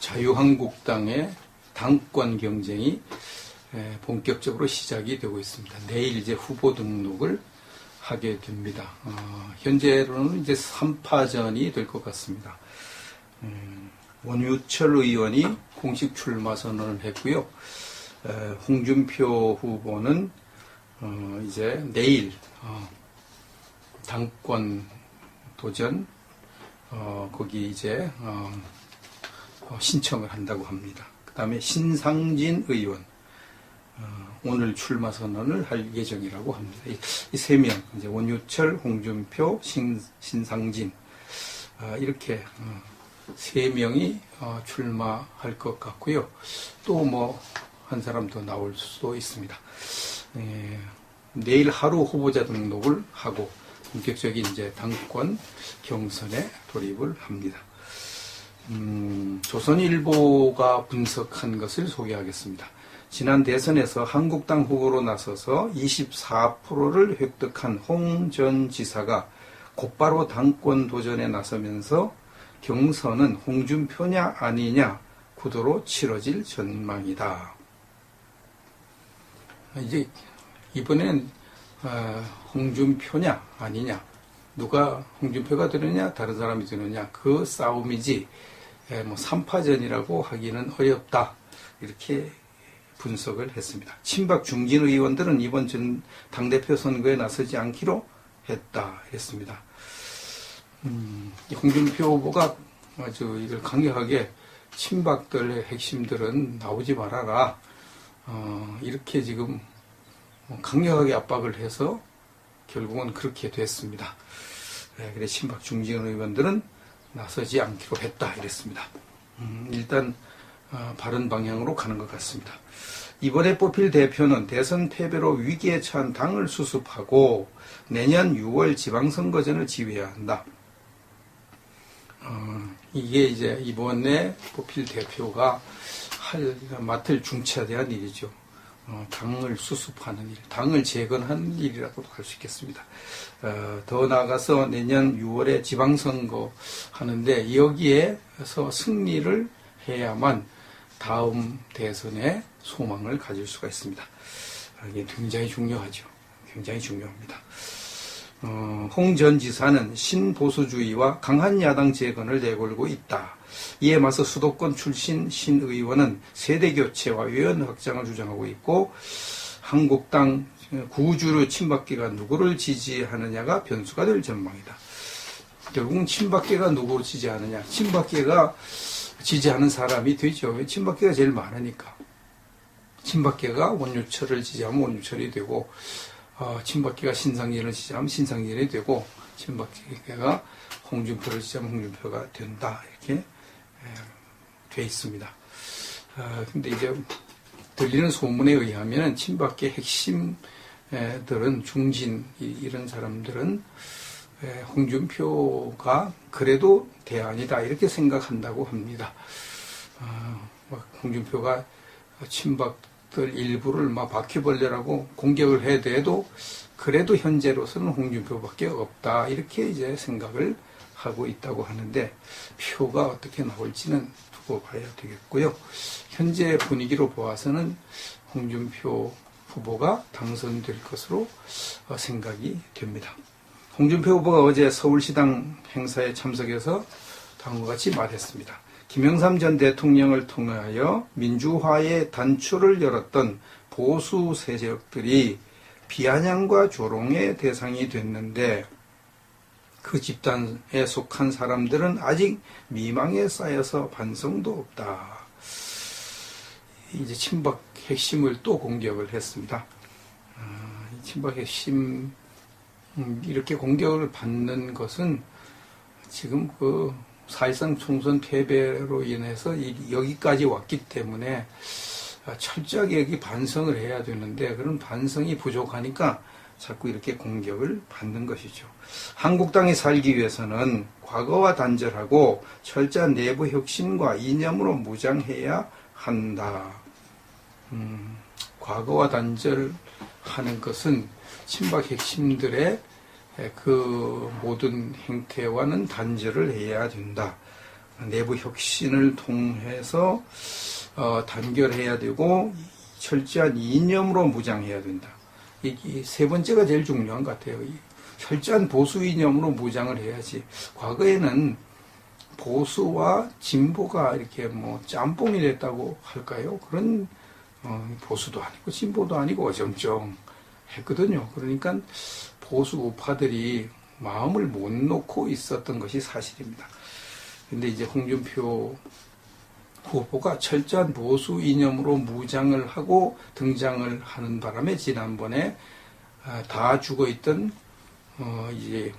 자유한국당의 당권 경쟁이 본격적으로 시작이 되고 있습니다. 내일 이제 후보 등록을 하게 됩니다. 현재로는 이제 3파전이 될 것 같습니다. 원유철 의원이 공식 출마 선언을 했고요. 홍준표 후보는 이제 내일 당권 도전 거기 이제 신청을 한다고 합니다. 그 다음에 신상진 의원 오늘 출마 선언을 할 예정이라고 합니다. 이 세 명 이제 원유철, 홍준표, 신상진 이렇게 세 명이 출마할 것 같고요. 또 뭐 한 사람 더 나올 수도 있습니다. 내일 하루 후보자 등록을 하고 본격적인 이제 당권 경선에 돌입을 합니다. 조선일보가 분석한 것을 소개하겠습니다. 지난 대선에서 한국당 후보로 나서서 24%를 획득한 홍 전 지사가 곧바로 당권 도전에 나서면서 경선은 홍준표냐 아니냐 구도로 치러질 전망이다. 이제 이번엔 홍준표냐 아니냐, 누가 홍준표가 되느냐 다른 사람이 되느냐 그 싸움이지 뭐 3파전이라고 하기는 어렵다, 이렇게 분석을 했습니다. 친박 중진 의원들은 이번 당대표 선거에 나서지 않기로 했다 했습니다. 홍준표 후보가 아주 이걸 강력하게 친박들의 핵심들은 나오지 말아라, 이렇게 지금 강력하게 압박을 해서 결국은 그렇게 됐습니다. 그래 친박 중진 의원들은 나서지 않기로 했다 이랬습니다. 일단 바른 방향으로 가는 것 같습니다. 이번에 뽑힐 대표는 대선 패배로 위기에 처한 당을 수습하고 내년 6월 지방선거전을 지휘해야 한다. 이게 이제 이번에 뽑힐 대표가 맡을 중차대한 일이죠. 당을 수습하는 일, 당을 재건하는 일이라고도 할 수 있겠습니다. 더 나아가서 내년 6월에 지방선거 하는데 여기에서 승리를 해야만 다음 대선에 소망을 가질 수가 있습니다. 이게 굉장히 중요하죠. 굉장히 중요합니다. 홍 전 지사는 신보수주의와 강한 야당 재건을 내걸고 있다. 이에 맞서 수도권 출신 신 의원은 세대교체와 외연 확장을 주장하고 있고 한국당 구주류 친박계가 누구를 지지하느냐가 변수가 될 전망이다. 결국은 친박계가 누구를 지지하느냐, 친박계가 지지하는 사람이 되죠. 친박계가 제일 많으니까. 친박계가 원유철을 지지하면 원유철이 되고 친박계가 신상진을 지지하면 신상진이 되고 친박계가 홍준표를 지지하면 홍준표가 된다, 이렇게 돼 있습니다. 근데 이제 들리는 소문에 의하면 친박계 핵심들은 중진 이런 사람들은 홍준표가 그래도 대안이다 이렇게 생각한다고 합니다. 홍준표가 친박들 일부를 막 바퀴벌레라고 공격을 해대도 그래도 현재로서는 홍준표밖에 없다 이렇게 이제 생각을 하고 있다고 하는데 표가 어떻게 나올지는 두고 봐야 되겠고요. 현재 분위기로 보아서는 홍준표 후보가 당선될 것으로 생각이 됩니다. 홍준표 후보가 어제 서울시당 행사에 참석해서 다음과 같이 말했습니다. 김영삼 전 대통령을 통하여 민주화의 단초를 열었던 보수 세력들이 비아냥과 조롱의 대상이 됐는데 그 집단에 속한 사람들은 아직 미망에 쌓여서 반성도 없다. 이제 친박 핵심을 또 공격을 했습니다. 친박 핵심 이렇게 공격을 받는 것은 지금 그 사실상 총선 패배로 인해서 여기까지 왔기 때문에 철저하게 여기 반성을 해야 되는데 그런 반성이 부족하니까 자꾸 이렇게 공격을 받는 것이죠. 한국당이 살기 위해서는 과거와 단절하고 철저한 내부 혁신과 이념으로 무장해야 한다. 과거와 단절하는 것은 친박 핵심들의 그 모든 행태와는 단절을 해야 된다. 내부 혁신을 통해서 단결해야 되고 철저한 이념으로 무장해야 된다. 이 세 번째가 제일 중요한 것 같아요. 이 철저한 보수 이념으로 무장을 해야지. 과거에는 보수와 진보가 이렇게 뭐 짬뽕이 됐다고 할까요? 그런 보수도 아니고 진보도 아니고 어정쩡 했거든요. 그러니까 보수 우파들이 마음을 못 놓고 있었던 것이 사실입니다. 근데 이제 홍준표 후보가 철저한 보수 이념으로 무장을 하고 등장을 하는 바람에 지난번에 다 죽어있던 이제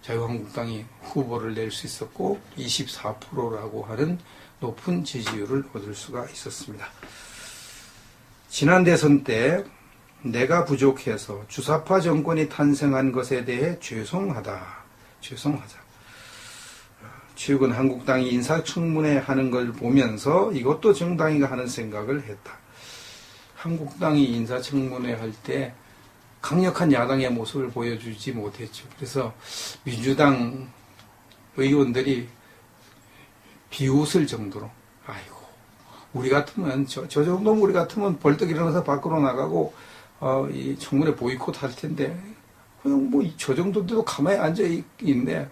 자유한국당이 후보를 낼 수 있었고 24%라고 하는 높은 지지율을 얻을 수가 있었습니다. 지난 대선 때 내가 부족해서 주사파 정권이 탄생한 것에 대해 죄송하다. 최근 한국당이 인사청문회 하는 걸 보면서 이것도 정당이가 하는 생각을 했다. 한국당이 인사청문회 할 때 강력한 야당의 모습을 보여주지 못했죠. 그래서 민주당 의원들이 비웃을 정도로 아이고 우리 같으면 저 정도면 우리 같으면 벌떡 일어나서 밖으로 나가고 이 청문회 보이콧 할 텐데 그냥 뭐 저 정도인데도 가만히 앉아 있네.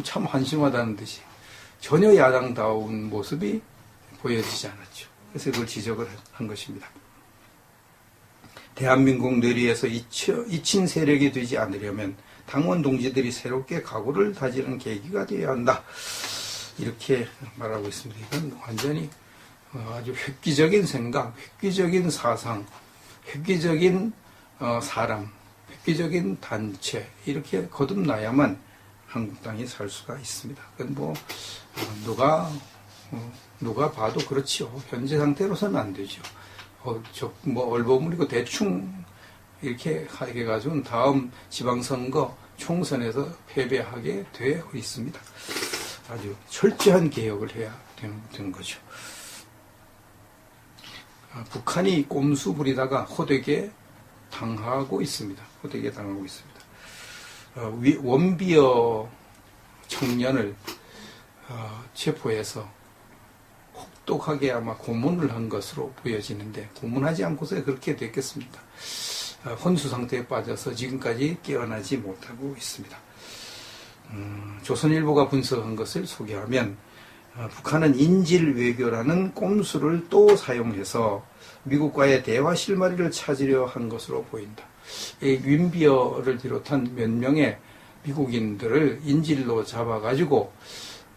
참 한심하다는 듯이 전혀 야당다운 모습이 보여지지 않았죠. 그래서 그걸 지적을 한 것입니다. 대한민국 뇌리에서 잊힌 세력이 되지 않으려면 당원 동지들이 새롭게 각오를 다지는 계기가 되어야 한다. 이렇게 말하고 있습니다. 이건 완전히 아주 획기적인 생각, 획기적인 사상, 획기적인 사람, 획기적인 단체 이렇게 거듭나야만 한국당이 살 수가 있습니다. 그건 뭐 누가 봐도 그렇지요. 현재 상태로서는 안 되죠. 얼버무리고 대충 이렇게 해가지고는 다음 지방선거 총선에서 패배하게 되어 있습니다. 아주 철저한 개혁을 해야 되는 거죠. 북한이 꼼수 부리다가 호되게 당하고 있습니다. 원비어 청년을 체포해서 혹독하게 아마 고문을 한 것으로 보여지는데 고문하지 않고서 그렇게 됐겠습니까? 혼수 상태에 빠져서 지금까지 깨어나지 못하고 있습니다. 조선일보가 분석한 것을 소개하면 북한은 인질 외교라는 꼼수를 또 사용해서 미국과의 대화 실마리를 찾으려 한 것으로 보인다. 이 윈비어를 비롯한 몇 명의 미국인들을 인질로 잡아가지고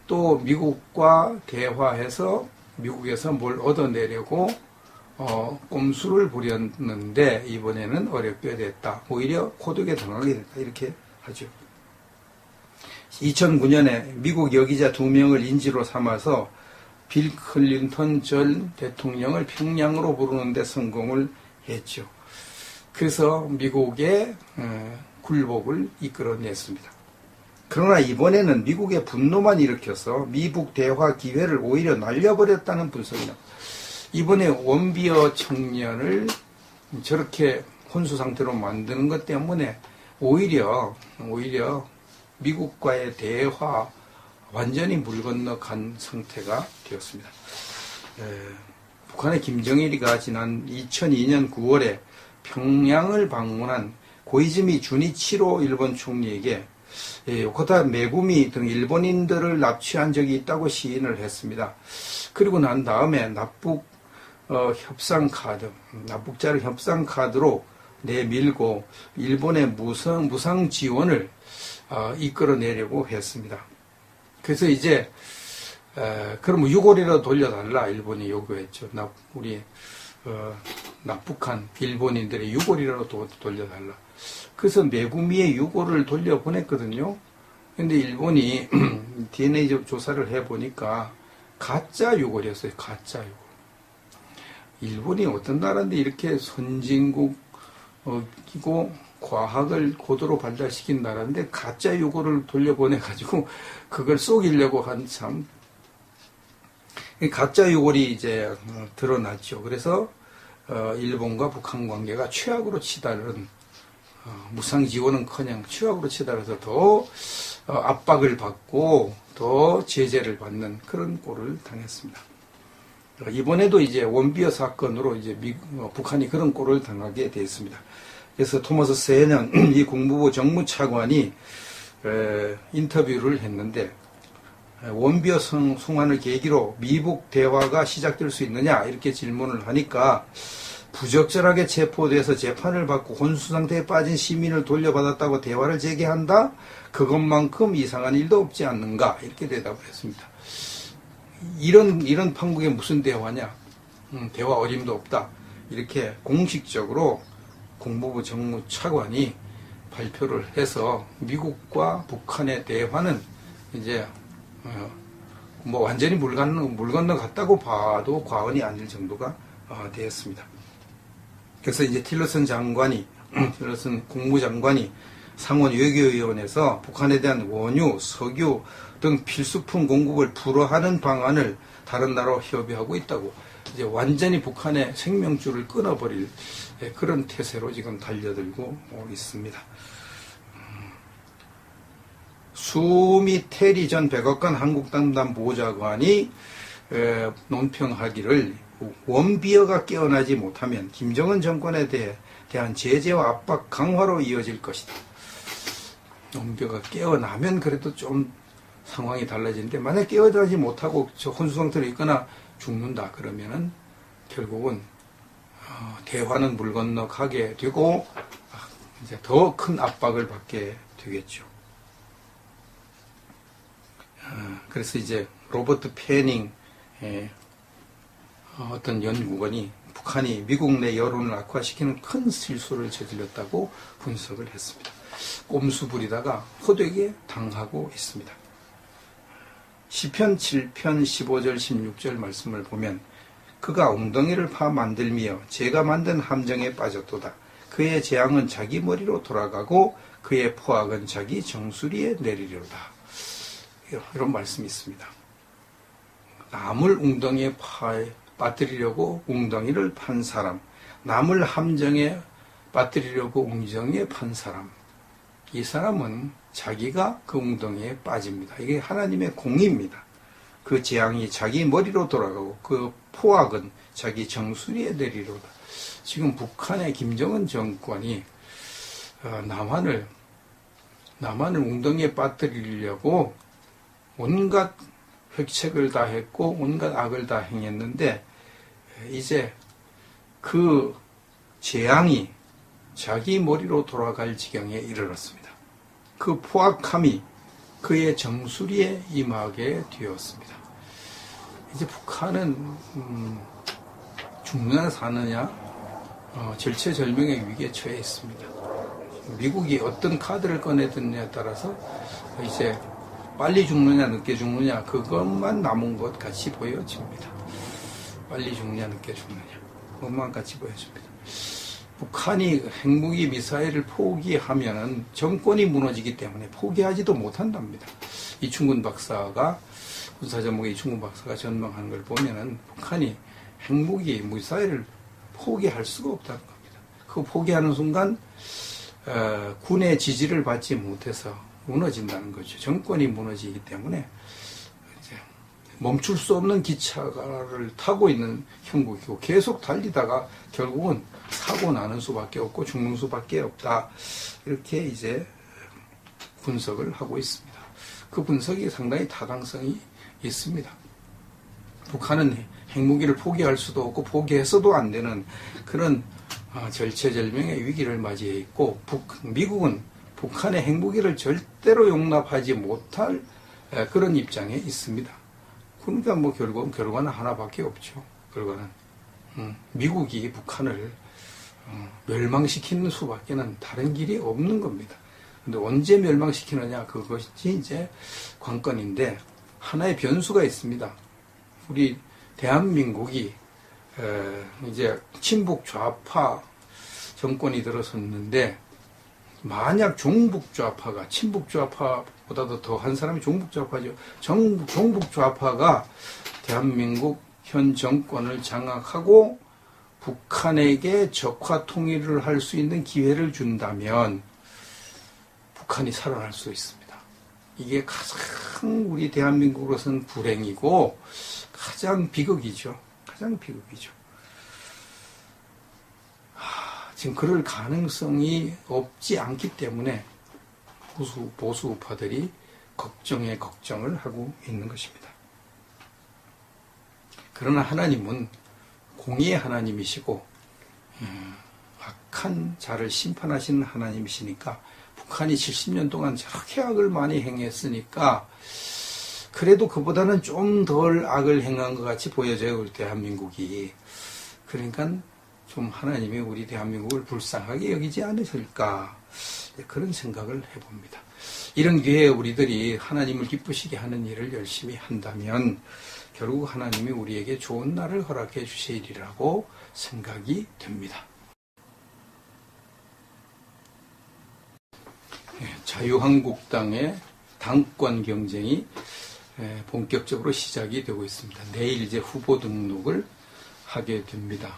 또 미국과 대화해서 미국에서 뭘 얻어내려고 꼼수를 부렸는데 이번에는 어렵게 됐다. 오히려 호되게 당하게 됐다. 이렇게 하죠. 2009년에 미국 여기자 2명을 인질로 삼아서 빌 클린턴 전 대통령을 평양으로 부르는데 성공을 했죠. 그래서 미국의 굴복을 이끌어냈습니다. 그러나 이번에는 미국의 분노만 일으켜서 미북 대화 기회를 오히려 날려버렸다는 분석이 나옵니다. 이번에 원비어 청년을 저렇게 혼수 상태로 만드는 것 때문에 오히려 미국과의 대화 완전히 물 건너간 상태가 되었습니다. 북한의 김정일이가 지난 2002년 9월에 평양을 방문한 고이즈미 주니치로 일본 총리에게 요코타 메구미 등 일본인들을 납치한 적이 있다고 시인을 했습니다. 그리고 난 다음에 납북자를 협상 카드로 내밀고 일본의 무상 지원을 이끌어내려고 했습니다. 그래서 이제 그럼 6월이라도 돌려달라 일본이 요구했죠. 우리 납북한 일본인들의 6월이라도 돌려달라. 그래서 메구미의 6월을 돌려보냈거든요. 근데 일본이 DNA 조사를 해보니까 가짜 6월이었어요. 가짜 6월. 일본이 어떤 나라인데 이렇게 선진국이고 과학을 고도로 발달시킨 나라인데 가짜 6월을 돌려보내가지고 그걸 속이려고 한 참 가짜 6월이 이제 드러났죠. 그래서 일본과 북한 관계가 최악으로 치달은 무상 지원은커녕 최악으로 치달아서 더 압박을 받고 더 제재를 받는 그런 꼴을 당했습니다. 이번에도 이제 원비어 사건으로 이제 북한이 그런 꼴을 당하게 되었습니다. 그래서 토마스 세는 이 국무부 정무차관이 인터뷰를 했는데, 원비어 송환을 계기로 미북 대화가 시작될 수 있느냐 이렇게 질문을 하니까, 부적절하게 체포돼서 재판을 받고 혼수 상태에 빠진 시민을 돌려받았다고 대화를 재개한다? 그것만큼 이상한 일도 없지 않는가? 이렇게 대답을 했습니다. 이런 판국에 무슨 대화냐? 대화 어림도 없다. 이렇게 공식적으로 국무부 정무차관이 발표를 해서 미국과 북한의 대화는 이제 뭐 완전히 물 건너 갔다고 봐도 과언이 아닐 정도가 되었습니다. 그래서 이제 틸러슨 국무장관이 상원 외교위원회에서 북한에 대한 원유, 석유 등 필수품 공급을 불허하는 방안을 다른 나라와 협의하고 있다고, 이제 완전히 북한의 생명줄을 끊어버릴 그런 태세로 지금 달려들고 있습니다. 수미 테리 전 백악관 한국담당 보좌관이 논평하기를, 원비어가 깨어나지 못하면 김정은 정권에 대한 제재와 압박 강화로 이어질 것이다. 원비어가 깨어나면 그래도 좀 상황이 달라지는데, 만약 깨어나지 못하고 저 혼수 상태로 있거나 죽는다 그러면은 결국은 대화는 물 건너 가게 되고 이제 더 큰 압박을 받게 되겠죠. 그래서 이제 로버트 패닝 어떤 연구원이 북한이 미국 내 여론을 악화시키는 큰 실수를 저질렀다고 분석을 했습니다. 꼼수 부리다가 호되게 당하고 있습니다. 시편 7편 15절 16절 말씀을 보면, 그가 웅덩이를 파 만들며 제가 만든 함정에 빠졌도다. 그의 재앙은 자기 머리로 돌아가고 그의 포악은 자기 정수리에 내리려다. 이런 말씀이 있습니다. 남을 웅덩이에 빠뜨리려고 웅덩이를 판 사람, 남을 함정에 빠뜨리려고 웅덩이에 판 사람, 이 사람은 자기가 그 웅덩이에 빠집니다. 이게 하나님의 공의입니다. 그 재앙이 자기 머리로 돌아가고 그 포악은 자기 정수리에 내리로다. 지금 북한의 김정은 정권이 남한을 웅덩이에 빠뜨리려고 온갖 획책을 다 했고 온갖 악을 다 행했는데, 이제 그 재앙이 자기 머리로 돌아갈 지경에 이르렀습니다. 그 포악함이 그의 정수리에 임하게 되었습니다. 이제 북한은 죽느냐 사느냐 절체절명의 위기에 처해 있습니다. 미국이 어떤 카드를 꺼내드느냐에 따라서 이제 빨리 죽느냐 늦게 죽느냐 그것만 남은 것 같이 보여집니다. 빨리 죽느냐 늦게 죽느냐 그것만 같이 보여집니다. 북한이 핵무기 미사일을 포기하면은 정권이 무너지기 때문에 포기하지도 못한답니다. 이충근 박사가, 군사전문가 이충근 박사가 전망하는 걸 보면은 북한이 핵무기 미사일을 포기할 수가 없다는 겁니다. 그 포기하는 순간 군의 지지를 받지 못해서 무너진다는 거죠. 정권이 무너지기 때문에 이제 멈출 수 없는 기차를 타고 있는 형국이고, 계속 달리다가 결국은 사고 나는 수밖에 없고 죽는 수밖에 없다. 이렇게 이제 분석을 하고 있습니다. 그 분석이 상당히 타당성이 있습니다. 북한은 핵무기를 포기할 수도 없고 포기해서도 안 되는 그런 절체절명의 위기를 맞이해 있고, 미국은 북한의 핵무기를 절대로 용납하지 못할 그런 입장에 있습니다. 그러니까 뭐 결과는 하나밖에 없죠. 결과는 미국이 북한을 멸망시키는 수밖에는 다른 길이 없는 겁니다. 근데 언제 멸망시키느냐, 그것이 이제 관건인데, 하나의 변수가 있습니다. 우리 대한민국이 이제 친북 좌파 정권이 들어섰는데, 만약 종북 좌파가, 친북 좌파보다도 더 한 사람이 종북 좌파죠. 종북 좌파가 대한민국 현 정권을 장악하고 북한에게 적화 통일을 할 수 있는 기회를 준다면 북한이 살아날 수 있습니다. 이게 가장 우리 대한민국으로서는 불행이고 가장 비극이죠. 가장 비극이죠. 지금 그럴 가능성이 없지 않기 때문에 보수 우파들이 걱정에 걱정을 하고 있는 것입니다. 그러나 하나님은 공의의 하나님이시고 악한 자를 심판하시는 하나님이시니까 북한이 70년 동안 저렇게 악을 많이 행했으니까 그래도 그보다는 좀 덜 악을 행한 것 같이 보여져요, 우리 대한민국이. 그러니까 좀 하나님이 우리 대한민국을 불쌍하게 여기지 않으실까, 그런 생각을 해봅니다. 이런 기회에 우리들이 하나님을 기쁘시게 하는 일을 열심히 한다면 결국 하나님이 우리에게 좋은 날을 허락해 주시리라고 생각이 됩니다. 자유한국당의 당권 경쟁이 본격적으로 시작이 되고 있습니다. 내일 이제 후보 등록을 하게 됩니다.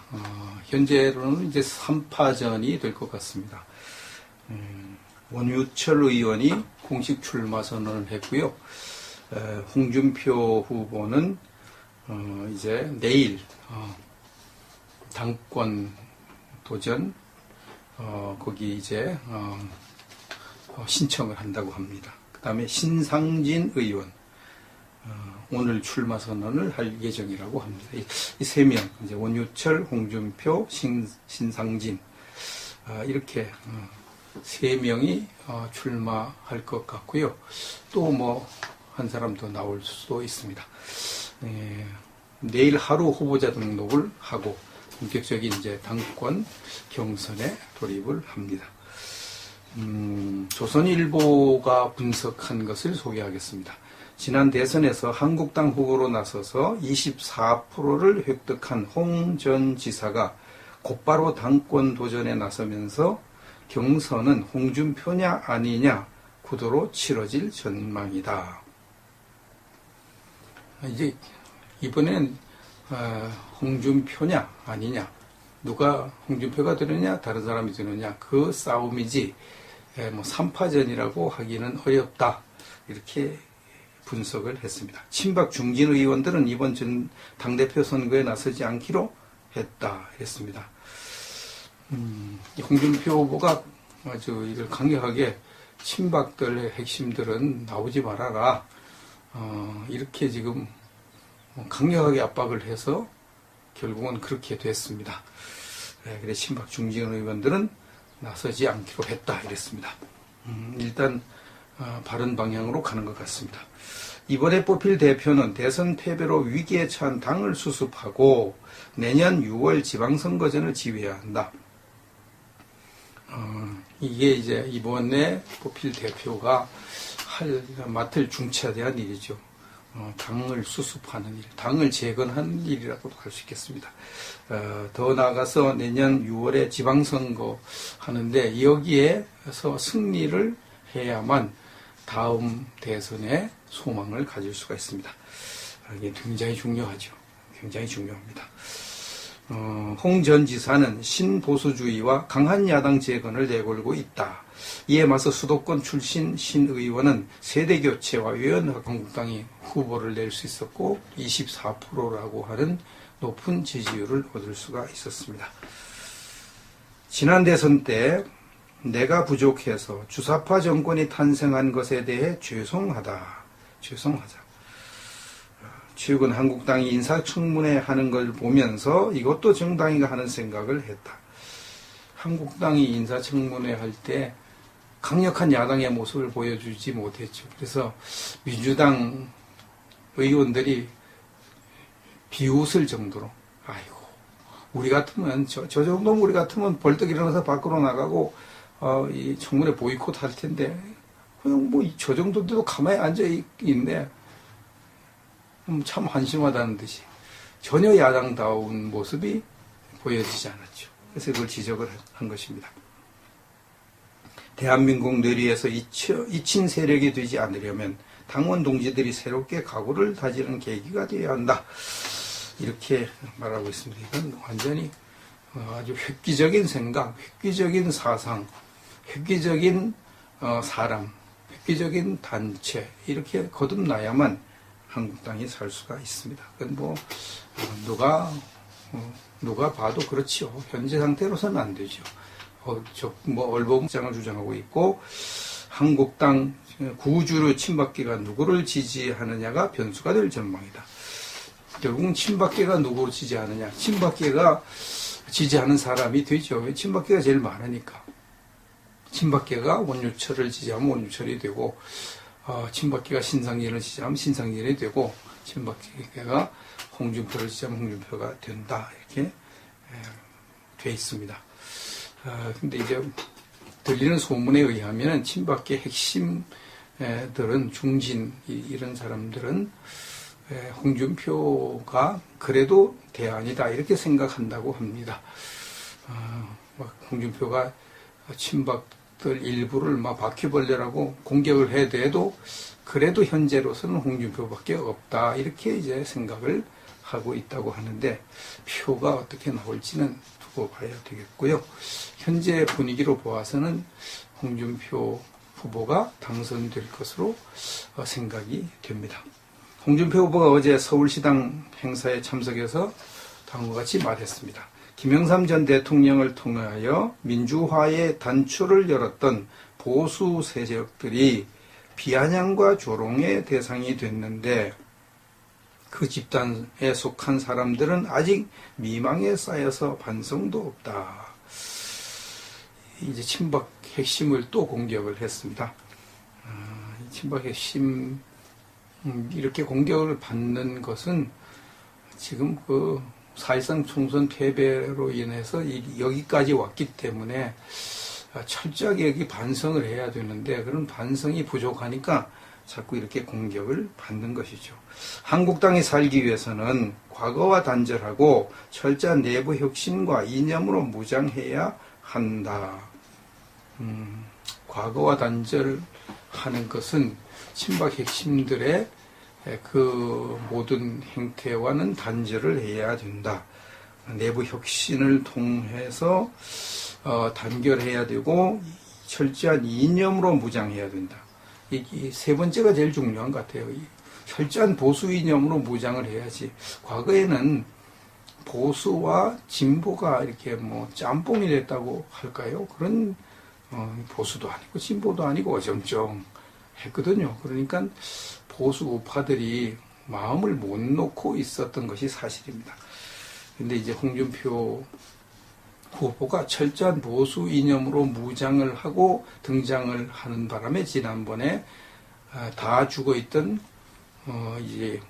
현재로는 이제 3파전이 될 것 같습니다. 원유철 의원이 공식 출마 선언을 했고요. 홍준표 후보는 이제 내일 당권 도전 거기 이제 신청을 한다고 합니다. 그 다음에 신상진 의원 오늘 출마 선언을 할 예정이라고 합니다. 이 세 명, 이제 원유철, 홍준표, 신상진 이렇게 세 명이 출마할 것 같고요. 또 뭐 한 사람 더 나올 수도 있습니다. 내일 하루 후보자 등록을 하고 본격적인 이제 당권 경선에 돌입을 합니다. 조선일보가 분석한 것을 소개하겠습니다. 지난 대선에서 한국당 후보로 나서서 24%를 획득한 홍 전 지사가 곧바로 당권 도전에 나서면서 경선은 홍준표냐 아니냐 구도로 치러질 전망이다. 이제 이번엔 홍준표냐 아니냐, 누가 홍준표가 되느냐 다른 사람이 되느냐 그 싸움이지 뭐 3파전이라고 하기는 어렵다, 이렇게 분석을 했습니다. 친박 중진 의원들은 이번 당대표 선거에 나서지 않기로 했다 했습니다. 홍준표 후보가 아주 이걸 강력하게 친박들의 핵심들은 나오지 말아라, 이렇게 지금 강력하게 압박을 해서 결국은 그렇게 됐습니다. 그래서 친박 중진 의원들은 나서지 않기로 했다 이랬습니다. 일단 바른 방향으로 가는 것 같습니다. 이번에 뽑힐 대표는 대선 패배로 위기에 처한 당을 수습하고 내년 6월 지방선거전을 지휘해야 한다. 이게 이제 이번에 뽑힐 대표가 맡을 중차대한 일이죠. 당을 수습하는 일, 당을 재건하는 일이라고도 할 수 있겠습니다. 더 나아가서 내년 6월에 지방선거 하는데 여기에서 승리를 해야만 다음 대선에 소망을 가질 수가 있습니다. 이게 굉장히 중요하죠. 굉장히 중요합니다. 홍 전 지사는 신보수주의와 강한 야당 재건을 내걸고 있다. 이에 맞서 수도권 출신 신 의원은 세대교체와 외연한국당이 후보를 낼 수 있었고 24%라고 하는 높은 지지율을 얻을 수가 있었습니다. 지난 대선 때 내가 부족해서 주사파 정권이 탄생한 것에 대해 죄송하다. 최근 한국당이 인사청문회 하는 걸 보면서 이것도 정당이가 하는 생각을 했다. 한국당이 인사청문회 할 때 강력한 야당의 모습을 보여주지 못했죠. 그래서 민주당 의원들이 비웃을 정도로, 아이고, 우리 같으면, 저 정도면 우리 같으면 벌떡 일어나서 밖으로 나가고, 이 청문회 보이콧 할 텐데, 그냥 뭐, 저 정도도 가만히 앉아있네. 참 한심하다는 듯이. 전혀 야당다운 모습이 보여지지 않았죠. 그래서 그걸 지적을 한 것입니다. 대한민국 뇌리에서 잊힌 세력이 되지 않으려면 당원 동지들이 새롭게 각오를 다지는 계기가 되어야 한다. 이렇게 말하고 있습니다. 이건 완전히 아주 획기적인 생각, 획기적인 사상, 획기적인 사람, 획기적인 단체 이렇게 거듭나야만 한국당이 살 수가 있습니다. 그건 뭐 누가 봐도 그렇지요. 현재 상태로서는 안 되죠. 얼버무장을 주장하고 있고 한국당 구주류 친박계가 누구를 지지하느냐가 변수가 될 전망이다. 결국은 친박계가 누구를 지지하느냐. 친박계가 지지하는 사람이 되죠. 왜? 친박계가 제일 많으니까. 친박계가 원유철을 지지하면 원유철이 되고 친박계가 신상진을 지지하면 신상진이 되고 친박계가 홍준표를 지지하면 홍준표가 된다. 이렇게 돼 있습니다. 근데 이제 들리는 소문에 의하면 친박계 핵심들은 중진 이런 사람들은 홍준표가 그래도 대안이다 이렇게 생각한다고 합니다. 홍준표가 친박들 일부를 막 바퀴벌레라고 공격을 해대도 그래도 현재로서는 홍준표밖에 없다 이렇게 이제 생각을 하고 있다고 하는데 표가 어떻게 나올지는 두고 봐야 되겠고요. 현재 분위기로 보아서는 홍준표 후보가 당선될 것으로 생각이 됩니다. 홍준표 후보가 어제 서울시당 행사에 참석해서 다음과 같이 말했습니다. 김영삼 전 대통령을 통하여 민주화의 단초를 열었던 보수 세력들이 비아냥과 조롱의 대상이 됐는데 그 집단에 속한 사람들은 아직 미망에 쌓여서 반성도 없다. 이제 친박 핵심을 또 공격을 했습니다. 친박 핵심 이렇게 공격을 받는 것은 지금 그 사실상 총선 패배로 인해서 여기까지 왔기 때문에 철저하게 여기 반성을 해야 되는데 그런 반성이 부족하니까 자꾸 이렇게 공격을 받는 것이죠. 한국당이 살기 위해서는 과거와 단절하고 철저한 내부 혁신과 이념으로 무장해야 한다. 과거와 단절하는 것은 친박 핵심들의 그 모든 행태와는 단절을 해야 된다. 내부 혁신을 통해서 단결해야 되고 철저한 이념으로 무장해야 된다. 이 세 번째가 제일 중요한 것 같아요. 철저한 보수 이념으로 무장을 해야지. 과거에는 보수와 진보가 이렇게 뭐 짬뽕이 됐다고 할까요? 그런 보수도 아니고 진보도 아니고 어정쩡 했거든요. 그러니까 보수 우파들이 마음을 못 놓고 있었던 것이 사실입니다. 근데 이제 홍준표 후보가 철저한 보수 이념으로 무장을 하고 등장을 하는 바람에 지난번에 다 죽어있던 이제